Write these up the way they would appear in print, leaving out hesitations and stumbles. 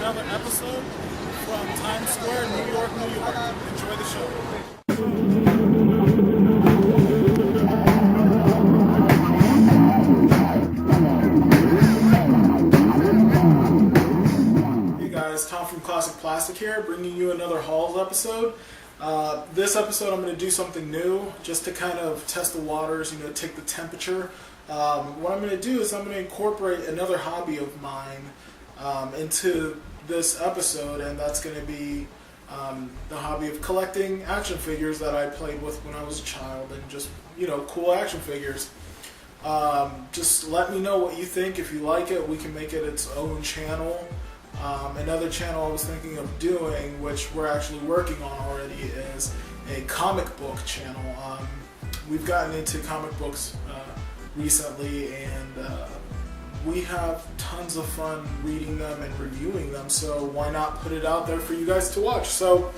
another episode from Times Square, New York, New York. Enjoy the show. Hey guys, Tom from Classic Plastik here, bringing you another Hauls episode. This episode I'm going to do something new, just to kind of test the waters, take the temperature. What I'm going to do is I'm going to incorporate another hobby of mine into this episode, and that's going to be the hobby of collecting action figures that I played with when I was a child, and just, cool action figures. Just let me know what you think. If you like it, we can make it its own channel. Another channel I was thinking of doing, which we're actually working on already, is a comic book channel. We've gotten into comic books recently, and we have tons of fun reading them and reviewing them, so why not put it out there for you guys to watch? So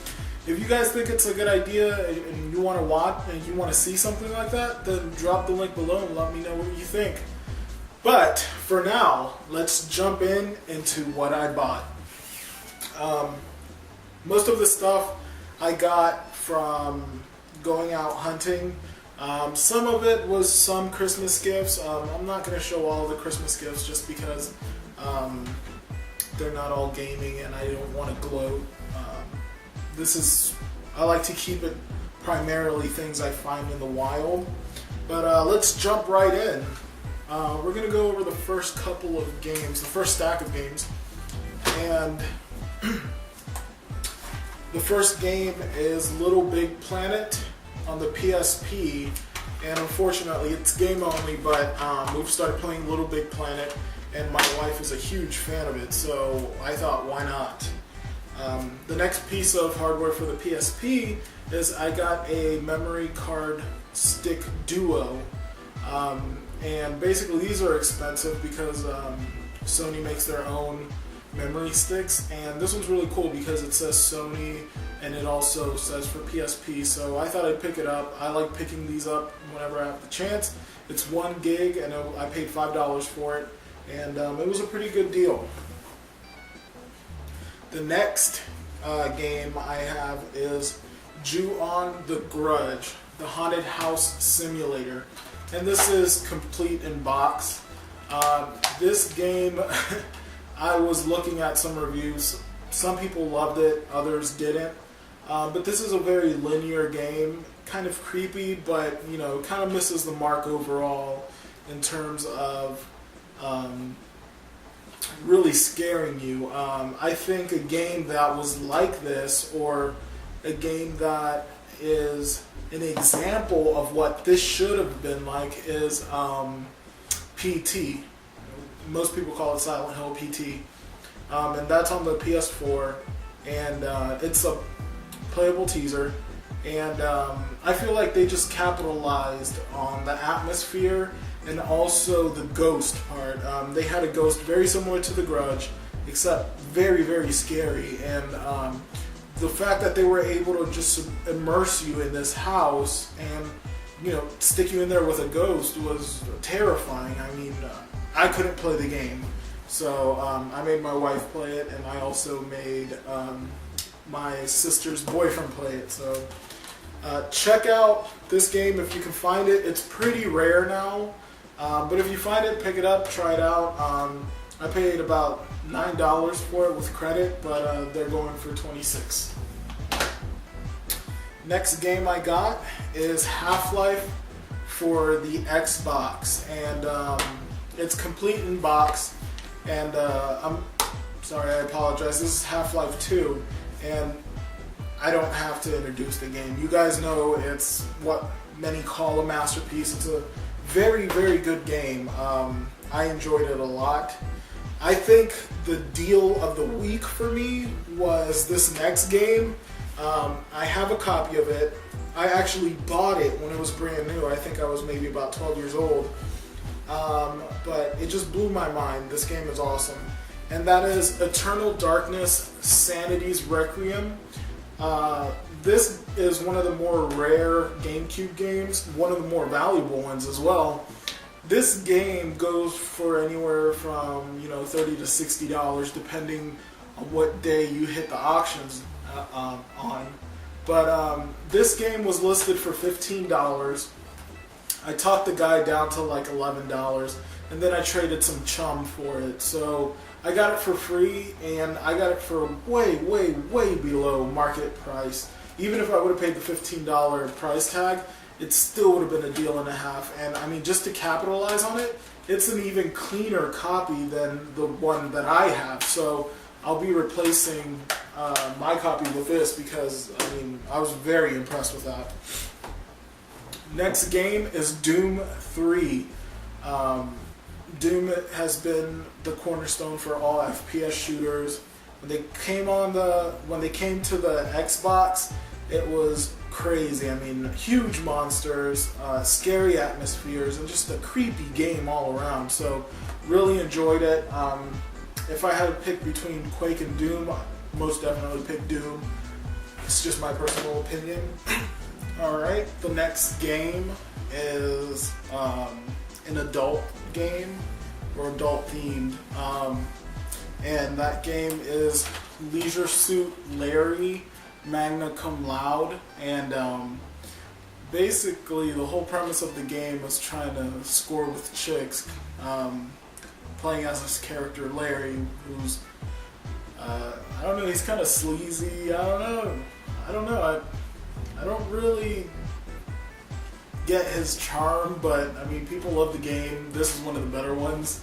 if you guys think it's a good idea and you want to watch and you want to see something like that, then drop the link below and let me know what you think. But for now, let's jump into what I bought. Most of the stuff I got from going out hunting. Some of it was some Christmas gifts. I'm not going to show all the Christmas gifts just because they're not all gaming and I don't want to gloat. I like to keep it primarily things I find in the wild. But let's jump right in. We're going to go over the first couple of games, the first stack of games. And the first game is Little Big Planet on the PSP, and unfortunately it's game only, but we've started playing Little Big Planet, and my wife is a huge fan of it, so I thought, why not? The next piece of hardware for the PSP is I got a memory card stick duo, and basically these are expensive because Sony makes their own memory sticks, and this one's really cool because it says Sony and it also says for PSP, so I thought I'd pick it up. I like picking these up whenever I have the chance. It's 1 gig and I paid $5 for it, and it was a pretty good deal. The next game I have is Ju-On the Grudge, the Haunted House Simulator, and this is complete in box. This game I was looking at some reviews. Some people loved it, others didn't. But this is a very linear game, kind of creepy, but kind of misses the mark overall in terms of really scaring you. I think a game that was like this, or a game that is an example of what this should have been like, is PT. Most people call it Silent Hill PT, and that's on the PS4, and it's a playable teaser, and I feel like they just capitalized on the atmosphere and also the ghost part. They had a ghost very similar to The Grudge, except very, very scary, and the fact that they were able to just immerse you in this house and stick you in there with a ghost was terrifying. I mean, I couldn't play the game, so I made my wife play it, and I also made my sister's boyfriend play it. So check out this game if you can find it. It's pretty rare now, but if you find it, pick it up, try it out. I paid about $9 for it with credit, but they're going for $26. Next game I got is Half-Life for the Xbox, and it's complete in box, and I'm sorry, I apologize. This is Half-Life 2, and I don't have to introduce the game. You guys know it's what many call a masterpiece. It's a very, very good game. I enjoyed it a lot. I think the deal of the week for me was this next game. I have a copy of it. I actually bought it when it was brand new. I think I was maybe about 12 years old. But it just blew my mind. This game is awesome. And that is Eternal Darkness Sanity's Requiem. This is one of the more rare GameCube games, one of the more valuable ones as well. This game goes for anywhere from $30 to $60, depending what day you hit the auctions on. But this game was listed for $15. I talked the guy down to like $11, and then I traded some chum for it. So I got it for free, and I got it for way, way, way below market price. Even if I would have paid the $15 price tag, it still would have been a deal and a half. And I mean, just to capitalize on it, it's an even cleaner copy than the one that I have. So I'll be replacing my copy with this because, I mean, I was very impressed with that. Next game is Doom 3. Doom has been the cornerstone for all FPS shooters. When they came to the Xbox, it was crazy. I mean, huge monsters, scary atmospheres, and just a creepy game all around. So, really enjoyed it. If I had to pick between Quake and Doom, I'd most definitely pick Doom. It's just my personal opinion. Alright, the next game is an adult game, or adult themed. And that game is Leisure Suit Larry Magna Cum Laude. And basically the whole premise of the game was trying to score with chicks. Playing as this character Larry, who's I don't know, he's kind of sleazy. I don't know. I don't really get his charm, but I mean, people love the game. This is one of the better ones.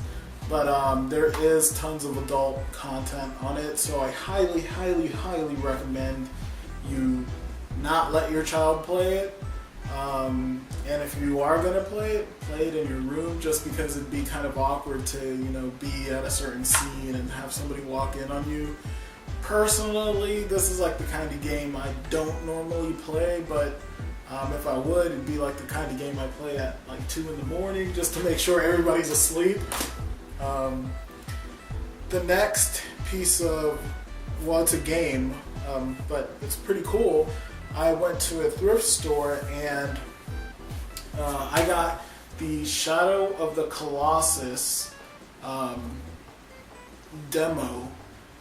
But there is tons of adult content on it, so I highly, highly, highly recommend you not let your child play it. And if you are gonna play it in your room, just because it'd be kind of awkward to, you know, be at a certain scene and have somebody walk in on you. Personally, this is like the kind of game I don't normally play, but if I would, it'd be like the kind of game I play at like 2 in the morning just to make sure everybody's asleep. The next piece of, well, it's a game, but it's pretty cool. I went to a thrift store and I got the Shadow of the Colossus demo,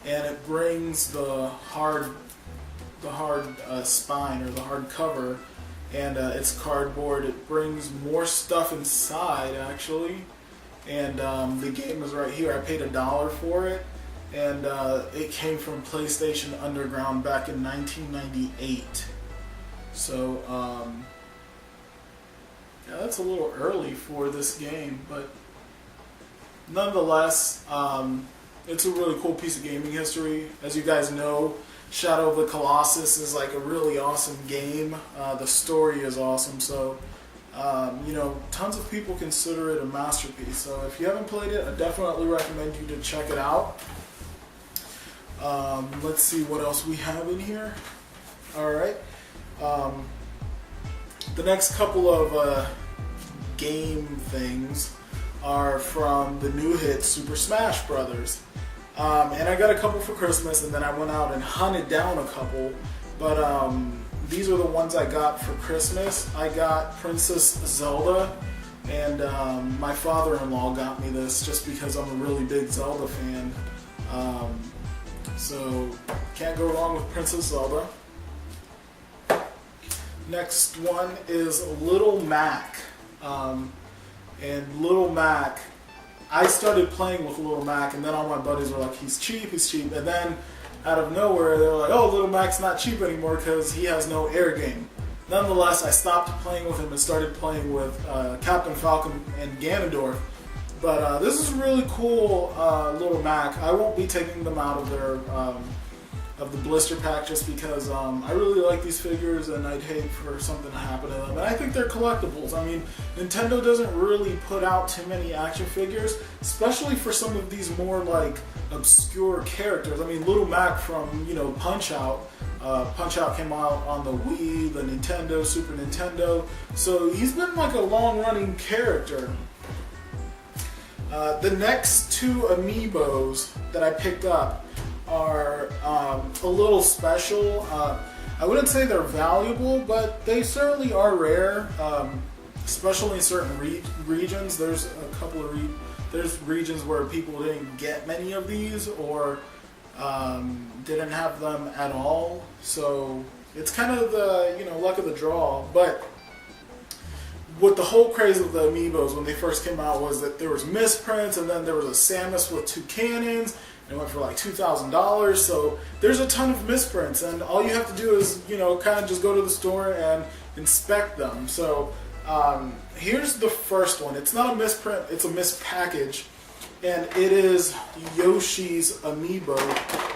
and it brings the hard spine, or the hard cover, and it's cardboard. It brings more stuff inside actually, and the game is right here. I paid $1 for it, and it came from PlayStation Underground back in 1998. So yeah, that's a little early for this game, but nonetheless, it's a really cool piece of gaming history. As you guys know, Shadow of the Colossus is like a really awesome game. The story is awesome, so you know, tons of people consider it a masterpiece. So if you haven't played it, I definitely recommend you to check it out. Let's see what else we have in here. Alright. The next couple of game things are from the new hit Super Smash Brothers. And I got a couple for Christmas, and then I went out and hunted down a couple. But these are the ones I got for Christmas. I got Princess Zelda, and my father-in-law got me this just because I'm a really big Zelda fan. So can't go wrong with Princess Zelda. Next one is Little Mac. And Little Mac, I started playing with Little Mac, and then all my buddies were like, he's cheap. And then out of nowhere, they're like, oh, Little Mac's not cheap anymore because he has no air game. Nonetheless, I stopped playing with him and started playing with Captain Falcon and Ganondorf. But this is a really cool Little Mac. I won't be taking them out of their of the blister pack just because I really like these figures, and I'd hate for something to happen to them. And I think they're collectibles. I mean, Nintendo doesn't really put out too many action figures, especially for some of these more like obscure characters. I mean, Little Mac from, you know, Punch Out. Punch Out came out on the Wii, the Nintendo, Super Nintendo. So he's been like a long-running character. The next two Amiibos that I picked up are a little special. I wouldn't say they're valuable, but they certainly are rare, especially in certain regions. There's a couple of there's regions where people didn't get many of these, or didn't have them at all. So it's kind of the luck of the draw. But what the whole craze of the Amiibos when they first came out was that there was misprints, and then there was a Samus with 2 cannons. And it went for like $2,000. So there's a ton of misprints, and all you have to do is kind of just go to the store and inspect them. So here's the first one. It's not a misprint, it's a mispackage, and it is Yoshi's Amiibo,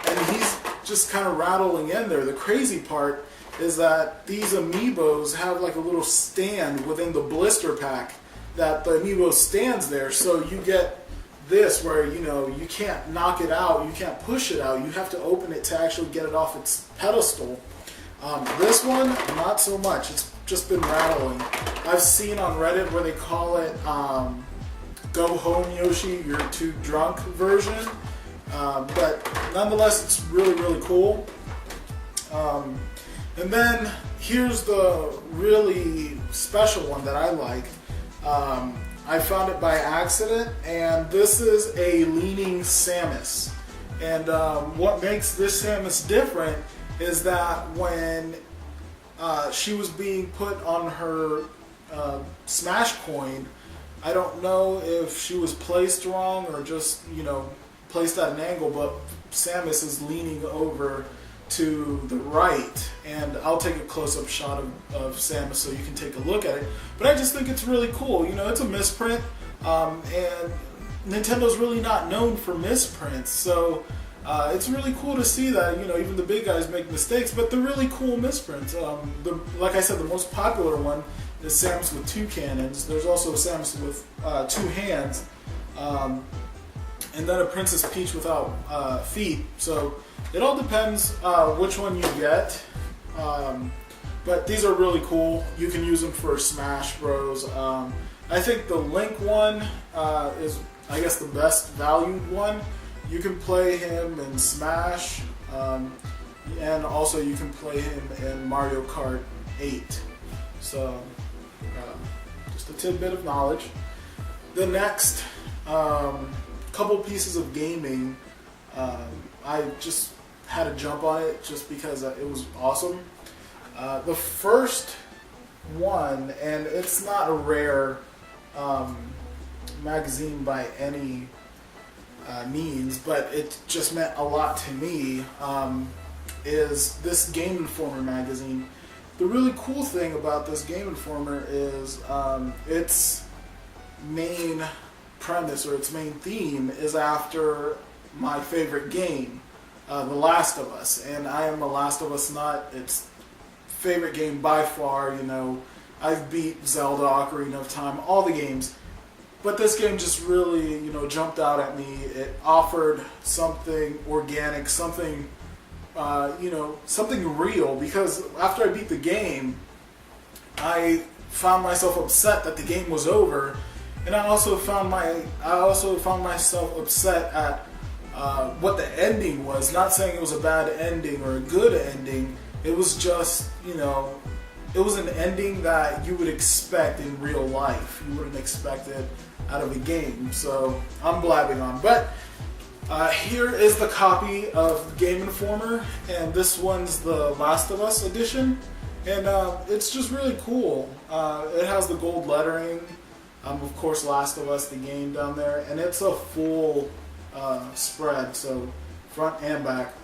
and he's just kind of rattling in there. The crazy part is that these Amiibos have like a little stand within the blister pack that the Amiibo stands there, so you get this where you can't knock it out, you can't push it out, you have to open it to actually get it off its pedestal. This one, not so much. It's just been rattling. I've seen on Reddit where they call it Go Home Yoshi, You're Too Drunk version. But nonetheless, it's really, really cool. And then here's the really special one that I like. I found it by accident, and this is a leaning Samus. And what makes this Samus different is that when she was being put on her Smash coin, I don't know if she was placed wrong or just, placed at an angle, but Samus is leaning over to the right, and I'll take a close-up shot of Samus so you can take a look at it. But I just think it's really cool. It's a misprint, and Nintendo's really not known for misprints, so it's really cool to see that even the big guys make mistakes, but they're really cool misprints. Like I said, the most popular one is Samus with 2 cannons. There's also Samus with 2 hands, and then a Princess Peach without feet. So it all depends which one you get. But these are really cool. You can use them for Smash Bros. I think the Link one is, I guess, the best valued one. You can play him in Smash, and also you can play him in Mario Kart 8. So, just a tidbit of knowledge. The next couple pieces of gaming, I just had to jump on it just because it was awesome. The first one, and it's not a rare magazine by any means, but it just meant a lot to me, is this Game Informer magazine. The really cool thing about this Game Informer is its main premise, or its main theme, is after my favorite game, The Last of Us. And I am a Last of Us nut. It's favorite game by far. I've beat Zelda, Ocarina of Time, all the games. But this game just really, jumped out at me. It offered something organic, something, something real. Because after I beat the game, I found myself upset that the game was over, and I also found myself upset at what the ending was. Not saying it was a bad ending or a good ending. It was just, it was an ending that you would expect in real life. You wouldn't expect it out of a game. So I'm blabbing on. But here is the copy of Game Informer, and this one's the Last of Us edition. And it's just really cool. It has the gold lettering, of course, Last of Us, the game down there, and it's a full spread, so front and back.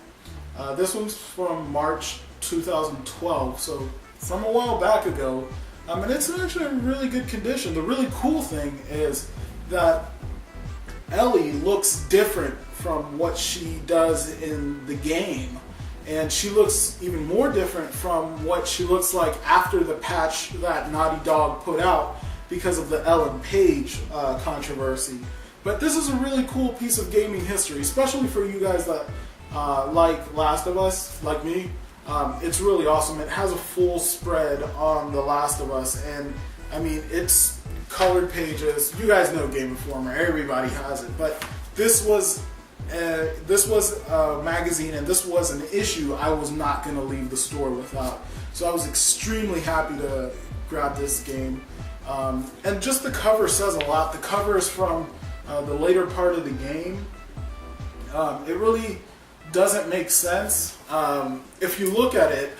This one's from March 2012, so from a while back ago, and it's actually in really good condition. The really cool thing is that Ellie looks different from what she does in the game, and she looks even more different from what she looks like after the patch that Naughty Dog put out because of the Ellen Page controversy. But this is a really cool piece of gaming history, especially for you guys that like Last of Us, like me. It's really awesome. It has a full spread on The Last of Us, and I mean, it's colored pages. You guys know Game Informer, everybody has it, but this was a magazine, and this was an issue I was not going to leave the store without. So I was extremely happy to grab this game. And just the cover says a lot. The cover is from the later part of the game. It really doesn't make sense. If you look at it,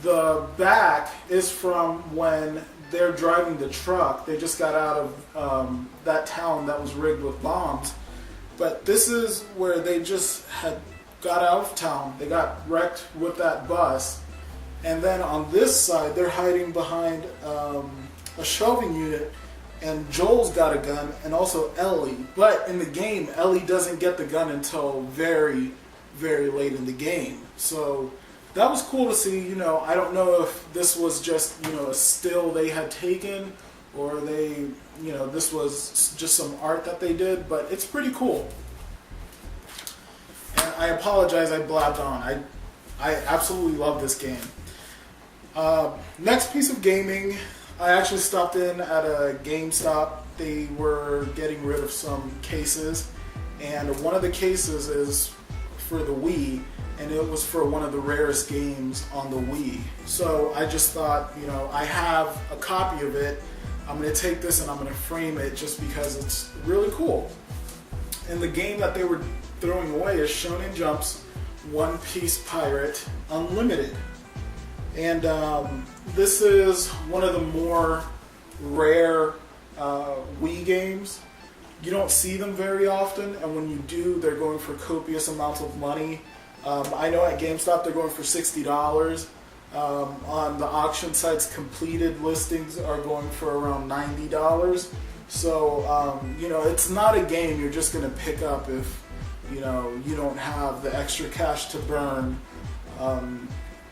the back is from when they're driving the truck. They just got out of that town that was rigged with bombs. But this is where they just had got out of town. They got wrecked with that bus. And then on this side, they're hiding behind a shelving unit. And Joel's got a gun, and also Ellie. But in the game, Ellie doesn't get the gun until very, very late in the game. So that was cool to see. You know, I don't know if this was just, you know, a still they had taken, or they, you know, this was just some art that they did, but it's pretty cool. And I apologize, I blabbed on. I absolutely love this game. Next piece of gaming, I actually stopped in at a GameStop. They were getting rid of some cases, and one of the cases is for the Wii, and it was for one of the rarest games on the Wii. So I just thought, you know, I have a copy of it. I'm going to take this and I'm going to frame it just because it's really cool. And the game that they were throwing away is Shonen Jump's One Piece Pirate Unlimited. And this is one of the more rare Wii games. You don't see them very often, and when you do, they're going for copious amounts of money. I know at GameStop they're going for $60. On the auction sites, completed listings are going for around $90. So, you know, it's not a game you're just going to pick up if, you know, you don't have the extra cash to burn.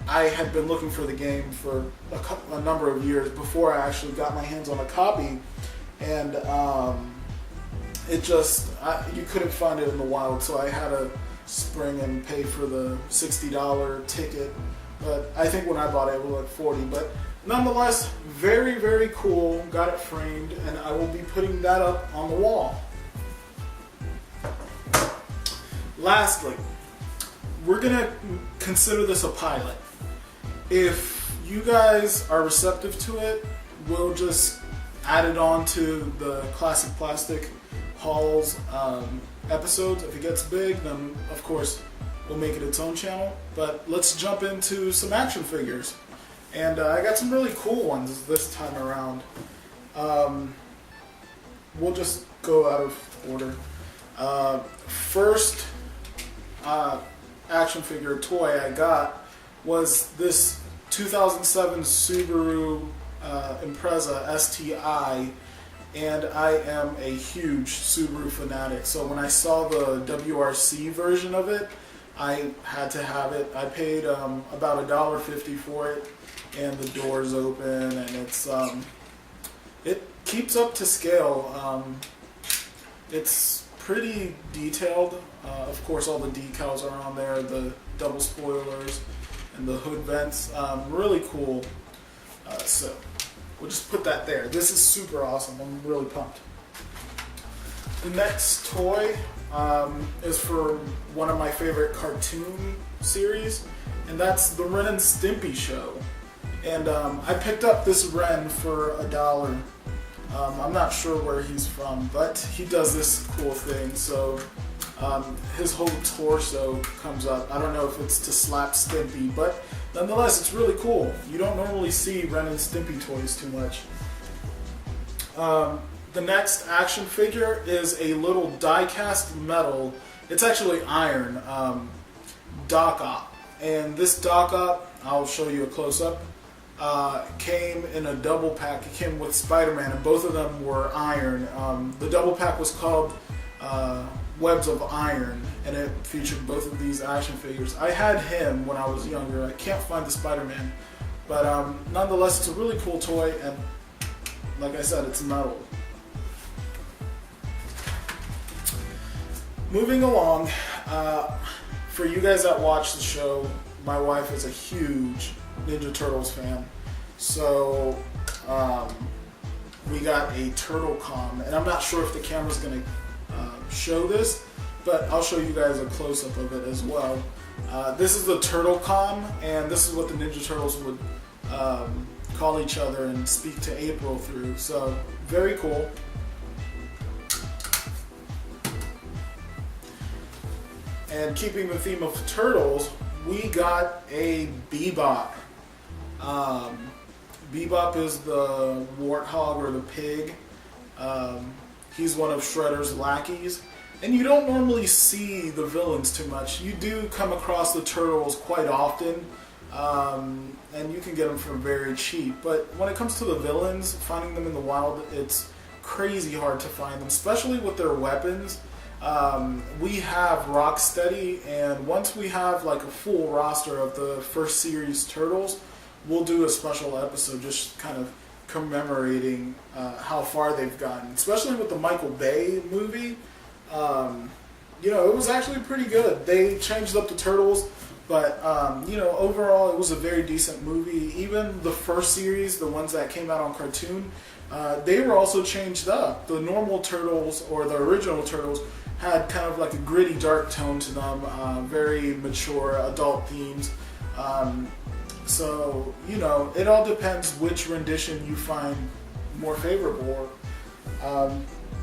I had been looking for the game for a number of years before I actually got my hands on a copy, and it just, you couldn't find it in the wild, so I had to spring and pay for the $60 ticket. But I think when I bought it, it was like $40. But nonetheless, very, very cool. Got it framed, and I will be putting that up on the wall. Lastly, we're going to consider this a pilot. If you guys are receptive to it, we'll just add it on to the classic Plastik Hauls episodes. If it gets big, then of course we'll make it its own channel. But let's jump into some action figures. And I got some really cool ones this time around. We'll just go out of order. First action figure toy I got was this 2007 Subaru Impreza STI, and I am a huge Subaru fanatic. So when I saw the WRC version of it, I had to have it. I paid about $1.50 for it, and the doors open, and it's it keeps up to scale. It's pretty detailed. Of course, all the decals are on there, the double spoilers, and the hood vents. Really cool. So we'll just put that there. This is super awesome. I'm really pumped. The next toy is for one of my favorite cartoon series, and that's the Ren and Stimpy show. And I picked up this Ren for $1. I'm not sure where he's from, but he does this cool thing. So his whole torso comes up. I don't know if it's to slap Stimpy, but nonetheless, it's really cool. You don't normally see Ren and Stimpy toys too much. The next action figure is a little die-cast metal. It's actually iron. Doc Ock. And this Doc Ock, I'll show you a close-up, came in a double pack. It came with Spider-Man, and both of them were iron. The double pack was called Webs of Iron, and it featured both of these action figures. I had him when I was younger. I can't find the Spider-Man, but nonetheless, it's a really cool toy, and like I said, it's metal. Moving along, for you guys that watch the show, my wife is a huge Ninja Turtles fan, so we got a Turtle Com, and I'm not sure if the camera's going to show this, but I'll show you guys a close-up of it as well. This is the Turtle Com, and this is what the Ninja Turtles would call each other and speak to April through, so very cool. And keeping the theme of turtles, we got a Bebop. Bebop is the warthog or the pig. He's one of Shredder's lackeys. And you don't normally see the villains too much. You do come across the turtles quite often, and you can get them for very cheap. But when it comes to the villains, finding them in the wild, it's crazy hard to find them, especially with their weapons. We have Rocksteady, and once we have like a full roster of the first series turtles, we'll do a special episode just kind of commemorating how far they've gotten, especially with the Michael Bay movie. It was actually pretty good. They changed up the turtles, but overall it was a very decent movie. Even the first series, the ones that came out on cartoon, they were also changed up. The normal turtles, or the original turtles, had kind of like a gritty, dark tone to them, very mature adult themes. So it all depends which rendition you find more favorable.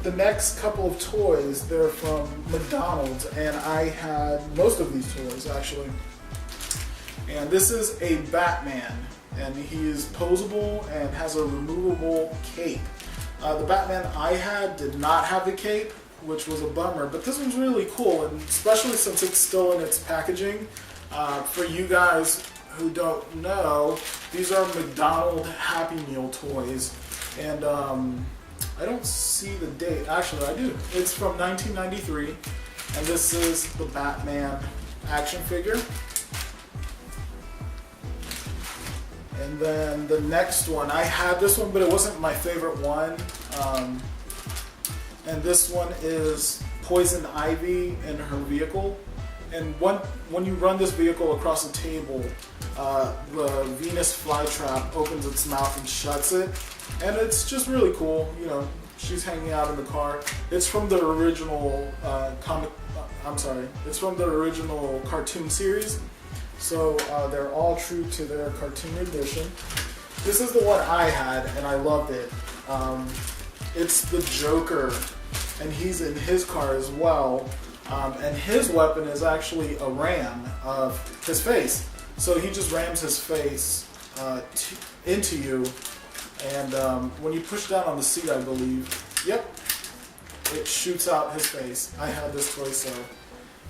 The next couple of toys, they're from McDonald's, and I had most of these toys actually. And this is a Batman, and he is posable and has a removable cape. The Batman I had did not have the cape, which was a bummer, but this one's really cool, and especially since it's still in its packaging. For you guys who don't know, these are McDonald's Happy Meal toys, and I don't see the date. Actually, I do. It's from 1993, and this is the Batman action figure. And then the next one, I had this one, but it wasn't my favorite one. And this one is Poison Ivy in her vehicle. And when you run this vehicle across the table, the Venus flytrap opens its mouth and shuts it. And it's just really cool. She's hanging out in the car. It's from the original it's from the original cartoon series. So they're all true to their cartoon edition. This is the one I had, and I loved it. It's the Joker, and he's in his car as well. And his weapon is actually a ram of his face. So he just rams his face into you, and when you push down on the seat, I believe, it shoots out his face. I had this toy, so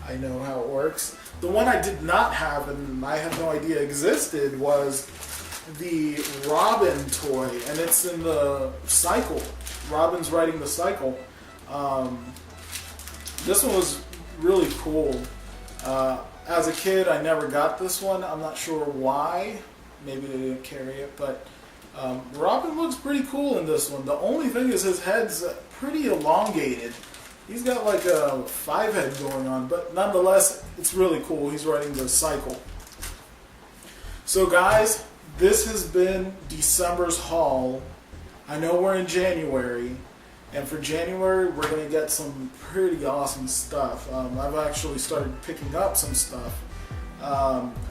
I know how it works. The one I did not have, and I had no idea existed, was the Robin toy, and it's in the cycle. Robin's riding the cycle. This one was really cool. As a kid, I never got this one. I'm not sure why. Maybe they didn't carry it, but Robin looks pretty cool in this one. The only thing is his head's pretty elongated. He's got like a 5 head going on, but nonetheless, it's really cool. He's riding the cycle. So guys, this has been December's haul. I know we're in January, and for January, we're going to get some pretty awesome stuff. I've actually started picking up some stuff.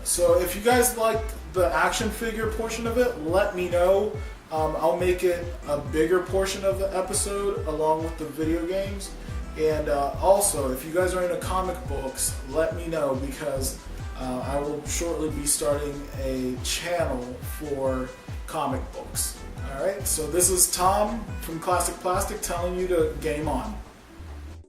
So if you guys like the action figure portion of it, let me know. I'll make it a bigger portion of the episode along with the video games. And also, if you guys are into comic books, let me know, because I will shortly be starting a channel for comic books. Alright, so this is Tom from Classic Plastic telling you to game on.